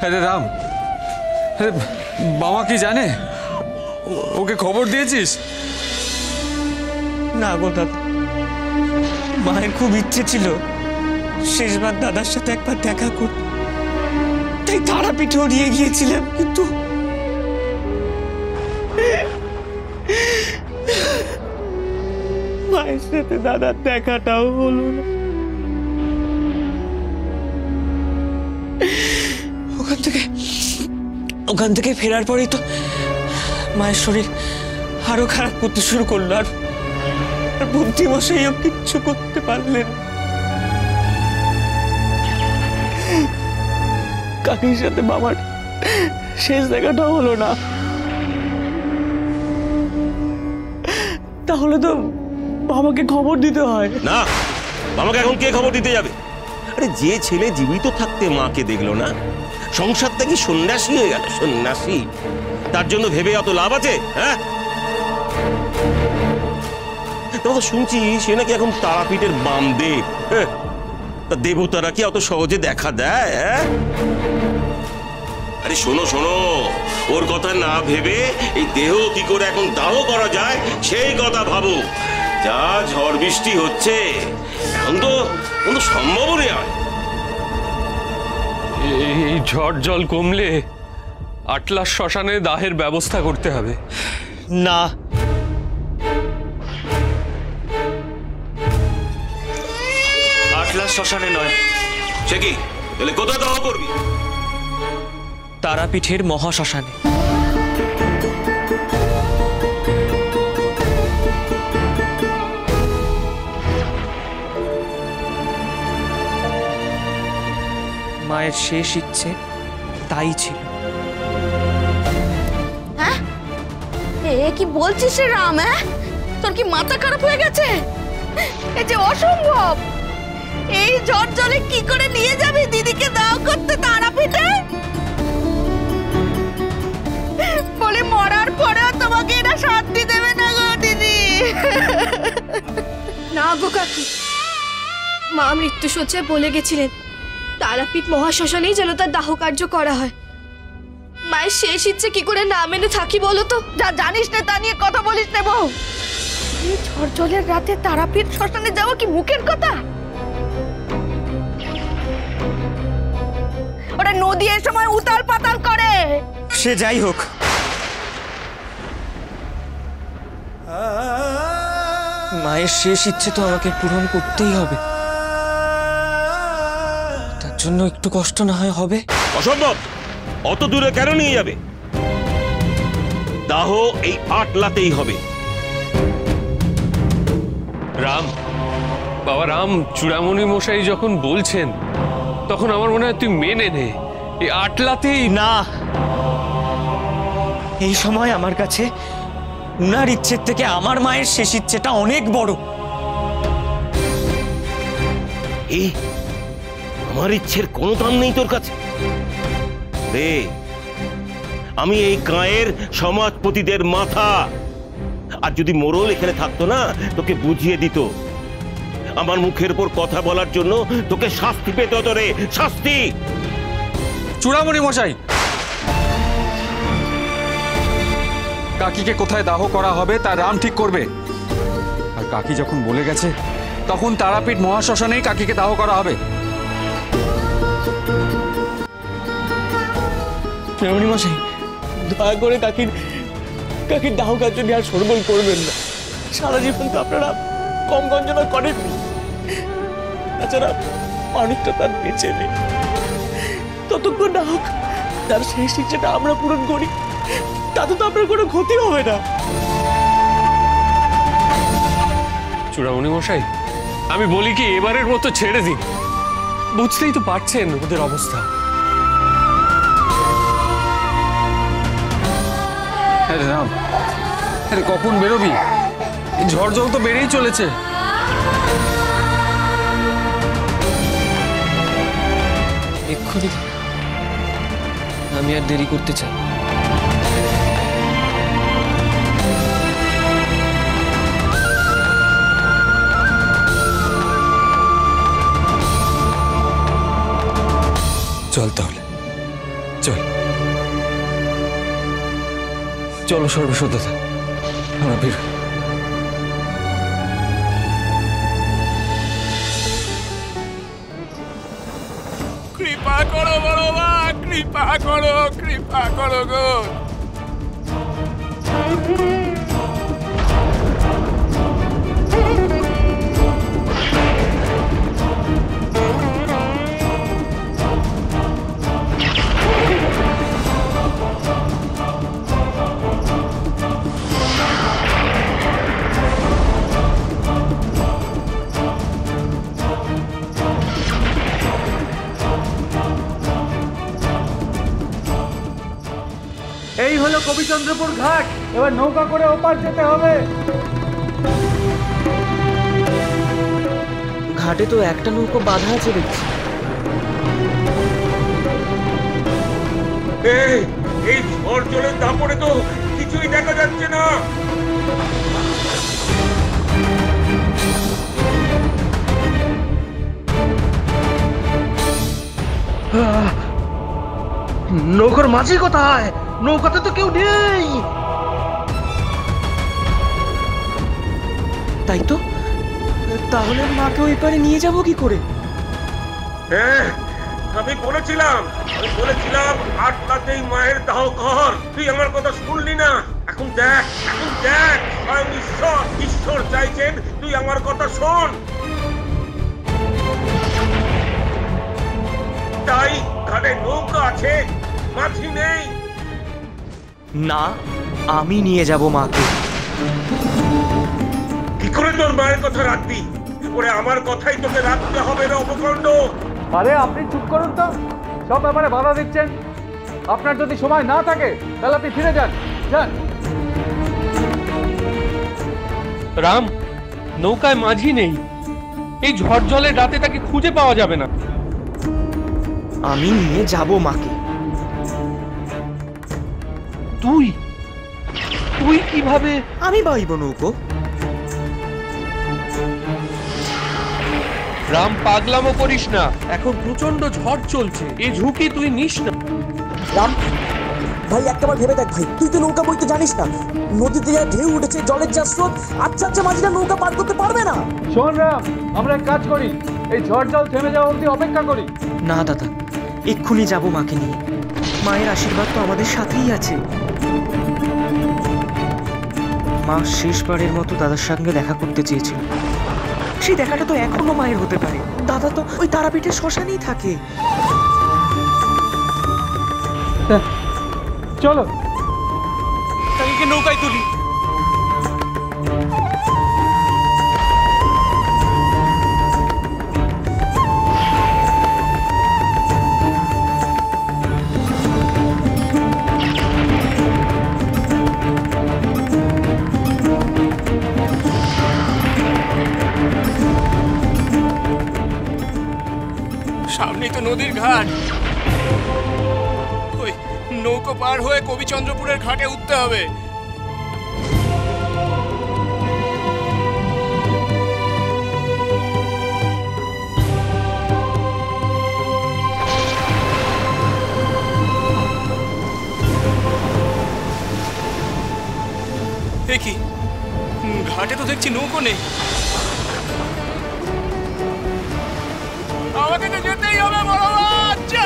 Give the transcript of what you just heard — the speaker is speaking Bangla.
আরে রাম, আরে বাবা কি জানে? ওকে খবর দিয়েছিস? না গো দাদা, মায়ের খুব ইচ্ছে ছিল শেষবার দাদার সাথে একবার দেখা করতে, তাই তারাপীঠেও নিয়ে গিয়েছিলাম, কিন্তু মায়ের সাথে দাদার দেখাটাও হলো না। ওখান থেকে ফেরার পরেই তো মায়ের শরীর আরো খারাপ করতে শুরু করলো, আর বুদ্ধিমশাইও কিচ্ছু করতে পারলেন। কাকির সাথে বাবার শেষ দেখাটাও হলো না। তাহলে তো বাবাকে খবর দিতে হয়। না, বাবাকে এখন কে খবর দিতে যাবে? আরে যে ছেলে জীবিত থাকতে মাকে দেখলো না, সংসারটা কি সন্ন্যাসী হয়ে গেল? সন্ন্যাসী, তার জন্য ভেবে অত লাভ আছে? হ্যাঁ, তো শুনছি সে নাকি এখন তারাপীঠের বামদেব। তা দেবতারা কি অত সহজে দেখা দেয়? আরে শোনো শোনো, ওর কথা না ভেবে এই দেহ কি করে এখন দাহ করা যায় সেই কথা ভাবো। যা ঝড় বৃষ্টি হচ্ছে এখন তো সম্ভব নয়। এই ঝড় জল কমলে আটলাস শ্মশানে দাহের ব্যবস্থা করতে হবে। না, আটলাস শ্মশানে নয়। সে কি, তাহলে কোথায় দাহ করবি? তারাপীঠের মহাশ্মশানে। মায়ের শেষ ইচ্ছে তাই ছিল। হ্যাঁ, এ কি বলছিস রে রাম? হ্যাঁ, তোর কি মাথা খারাপ হয়ে গেছে? এ যে অসম্ভব। এই ঝড় জলে কি করে নিয়ে যাবি দিদিকে দাহ করতে তারাপীঠে? বলে মরার পরেও তোমাকে এরা শান্তি দেবে না গো দিদি। না গো কাকি, মা মৃত্যুশয্যায় বলে গেছিলেন তারাপীঠ মহাশ্মশানেই যেন তার দাহ কার্য করা হয়। মায়ের শেষ ইচ্ছে কি করে না মেনে থাকি বলো তো? যা জানিস না তা নিয়ে কথা বলিস না বউ। এই ঝড় জলের রাতে তারাপীঠ শ্মশানে যাওয়া কি মুখের কথা? ওরা নদী এর সময় উতাল পাতাল করে। সে যাই হোক, মায়ের শেষ ইচ্ছে তো আমাকে পূরণ করতেই হবে। তার জন্য একটু কষ্ট না হয় হবে? অসম্ভব। অত দূরে কেন নিয়ে যাবে? দাহ এই আটলাতেই হবে। রাম, বাবা রাম, চূড়ামণি মশাই যখন বলছেন তখন আমার মনে হয় তুই মেনে নে, এই আটলাতেই। না, এই সময় আমার কাছে উনার ইচ্ছের থেকে আমার মায়ের শেষ ইচ্ছেটা অনেক বড়। এই আমার ইচ্ছের কোনো দাম নেই তোর কাছে রে। আমি এই গাঁয়ের সমাজপতিদের মাথা, আর যদি মোড়ল এখানে থাকতো না তোকে বুঝিয়ে দিত। আমার মুখের উপর কথা বলার জন্য তোকে শাস্তি পেতে হতো রে, শাস্তি। চূড়ামণি মশাই, কাকিকে কোথায় দাহ করা হবে তা রাম ঠিক করবে। আর কাকি যখন বলে গেছে তখন তারাপীঠ মহাশ্মশানেই কাকিকে দাহ করা হবে। চূড়ামণি মশাই, দয়া করে কাকির দাহ কার্য নিয়ে আর সরবল করবেন না। সারা জীবন তো আপনারা কম গঞ্জনা করেননি। তাছাড়া মানুষটা তার বেঁচে নেই, ততক্ষণ না হোক তার শেষ ইচ্ছেটা আমরা পূরণ করি, তাতে তো আপনার কোনো ক্ষতি হবে না। চূড়ামণি মশাই, আমি বলি কি এবারের মতো ছেড়ে দিন। বুঝতেই তো পারছেন ওদের অবস্থা। আরে রাম, আরে কখন বেরোবি? ঝড় জল তো বেড়েই চলেছে। এক্ষুনি আমি আর দেরি করতে চাই। চল তাহলে চল, চলো সর্বসুদ্ধতা, আমরা বের হই। কৃপা করো বড় মা, কৃপা করো, কৃপা করো গো। এই হলো কবিচন্দ্রপুর ঘাট, এবার নৌকা করে ওপার যেতে হবে। ঘাটে তো একটা নৌকো বাঁধা আছে দেখছি। এই ঝড় জলের দাপড়ে তো কিছুই দেখা যাচ্ছে না। নৌকার মাঝি কোথায়? নৌকাতে তো কেউ নেই। তাই তো, তাহলে মাকে ওই পারে নিয়ে যাব কি করে? হ্যাঁ, আমি বলেছিলাম আটলাতেই মায়ের দাহ কর। তুই আমার কথা শুনলি না। এখন দেখ, স্বয়ং ঈশ্বর চাইছেন তুই আমার কথা শোন। তাই ঘাটে নৌকা আছে, মাঝি নেই। না, আমি নিয়ে যাব মাকে। কি করে তোর মায়ের কথা রাখবি? ওরে আমার কথাই তোকে রাখতে হবে না অপকণ্ড। আরে আপনি চুপ করুন তো, সব ব্যাপারে বাধা দিচ্ছেন। আপনার যদি সময় না থাকে তাহলে আপনি ফিরে যান। রাম, নৌকায় মাঝি নেই। এই ঝড় জলের রাতে তাকে খুঁজে পাওয়া যাবে না। আমি নিয়ে যাব মাকে। তুই তুই কিভাবে? আমি বাইব নৌকো। রাম, পাগলামো করিস না। এখন প্রচন্ড ঝড় চলছে, এই ঝুঁকি তুই নিস না। রাম ভাই, একটাবার ভেবে দেখ ভাই, তুই তো নৌকা বইতে জানিস না। নদীতে যা ঢেউ উঠেছে, জলের যা স্রোত, আচ্ছা মাঝিরা নৌকা পার করতে পারবে না। শোন রাম, আমরা এক কাজ করি, এই ঝড় জল থেমে যাওয়া অবধি অপেক্ষা করি। না দাদা, এক্ষুনি যাব মাকে নিয়ে। মায়ের আশীর্বাদ তো আমাদের সাথেই আছে। মা শেষবারের মতো দাদার সঙ্গে দেখা করতে চেয়েছিল। সেই দেখাটা তো এখনো মায়ের হতে পারে। দাদা তো ওই তারাপীঠের শ্মশানেই থাকে। চলো তাকে নৌকায় তুলি। সামনেই তো নদীর ঘাট। ওই নৌকো পার হয়ে কবিচন্দ্রপুরের ঘাটে উঠতে হবে। দেখি ঘাটে তো দেখছি নৌকো নেই। আমাকে তো যেতেই হবে বড় বাচ্চা।